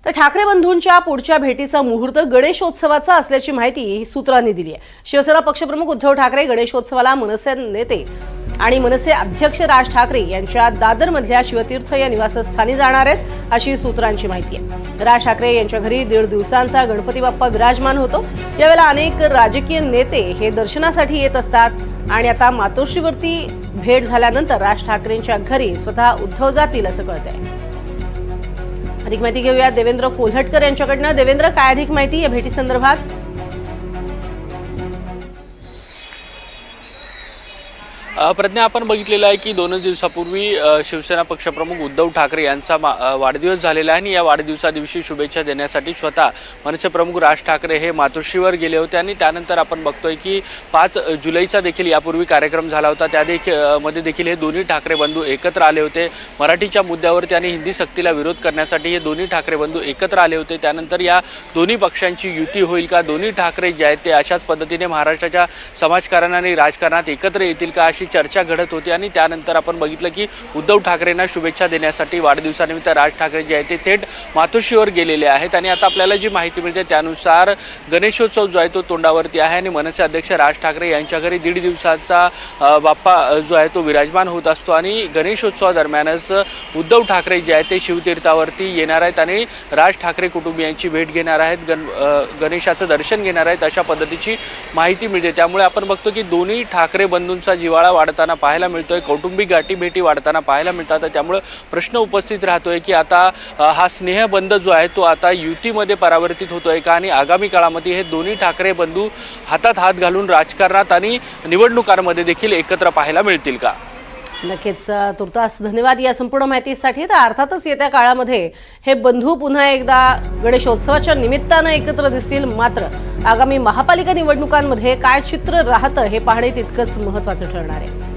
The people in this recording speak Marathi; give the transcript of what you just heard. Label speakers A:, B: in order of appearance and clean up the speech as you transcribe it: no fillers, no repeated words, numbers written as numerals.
A: तर ठाकरे बंधूंच्या पुढच्या भेटीचा मुहूर्त गणेशोत्सवाचा असल्याची माहिती सूत्रांनी दिली आहे। शिवसेना पक्षप्रमुख उद्धव ठाकरे गणेशोत्सवाला मनसे नेते आणि मनसे अध्यक्ष राज ठाकरे यांच्या दादरमधल्या शिवतीर्थ या निवासस्थानी जाणार आहेत अशी सूत्रांची माहिती आहे। राज ठाकरे यांच्या घरी 1.5 दिवसांचा गणपती बाप्पा विराजमान होतो। यावेळेला अनेक राजकीय नेते हे दर्शनासाठी येत असतात आणि आता मातोश्रीवरती भेट झाल्यानंतर राज ठाकरेंच्या घरी स्वतः उद्धव जातील असं कळतंय। अधिक माहिती घेऊया देवेंद्र कोल्हटकर यांच्याकडनं। देवेंद्र, काय अधिक माहिती या भेटी संदर्भात?
B: प्रज्ञा, आपण बघितलेलं आहे की 2 दिवसापूर्वी शिवसेना पक्षप्रमुख उद्धव ठाकरे यांचा वाढदिवस झालेला आहे आणि या वाढदिवसादिवशी शुभेच्छा देण्यासाठी स्वतः मनसे प्रमुख राज ठाकरे हे मातोश्रीवर गेले होते आणि त्यानंतर आपण बघतोय की 5 जुलैचा देखील यापूर्वी कार्यक्रम झाला होता। मध्ये देखील हे दोन्ही ठाकरे बंधू एकत्र आले होते। मराठीच्या मुद्द्यावरती आणि हिंदी सक्तीला विरोध करण्यासाठी हे दोन्ही ठाकरे बंधू एकत्र आले होते। त्यानंतर या दोन्ही पक्षांची युती होईल का, दोन्ही ठाकरे जे आहेत ते अशाच पद्धतीने महाराष्ट्राच्या समाजकारण आणि राजकारणात एकत्र येतील का अशी चर्चा घडत होती आणि त्यानंतर आपण बघितलं की उद्धव ठाकरेंना शुभेच्छा देण्यासाठी वाढदिवसानिमित्त राज ठाकरे जे आहेत ते थेट मातोश्रीवर गेलेले आहेत। आणि आता आपल्याला जी माहिती मिळते त्यानुसार गणेशोत्सव जो आहे तो तोंडावरती आहे आणि मनसे अध्यक्ष राज ठाकरे यांच्या घरी 1.5 दिवसाचा बाप्पा जो आहे तो विराजमान होत असतो आणि गणेशोत्सवादरम्यानच उद्धव ठाकरे जे आहेत ते शिवतीर्थावरती येणार आहेत आणि राज ठाकरे कुटुंबियांची भेट घेणार आहेत, गणेशाचं दर्शन घेणार आहेत अशा पद्धतीची माहिती मिळते। त्यामुळे आपण बघतो की दोन्ही ठाकरे बंधूंचा जिव्हाळा वाढताना पाहायला मिळतोय, कौटुंबिक गाठीभेटी वाढताना पाहायला मिळतात। त्यामुळे प्रश्न उपस्थित राहतोय की आता हा स्नेहबंध जो आहे तो आता युतीमध्ये परावर्तित होतोय का आणि आगामी काळामध्ये हे दोन्ही ठाकरे बंधू हातात हात घालून राजकारणात आणि निवडणुकांमध्ये देखील एकत्र पाहायला मिळतील का?
A: नक्कीच तुर्तास धन्यवाद या संपूर्ण माहितीसाठी। तर अर्थातच येत्या काळामध्ये हे बंधू पुन्हा एकदा गणेशोत्सवाच्या निमित्तानं एकत्र दिसतील, मात्र आगामी महापालिका निवडणुकांमध्ये काय चित्र राहतं हे पाहणे तितकंच महत्त्वाचं ठरणार आहे।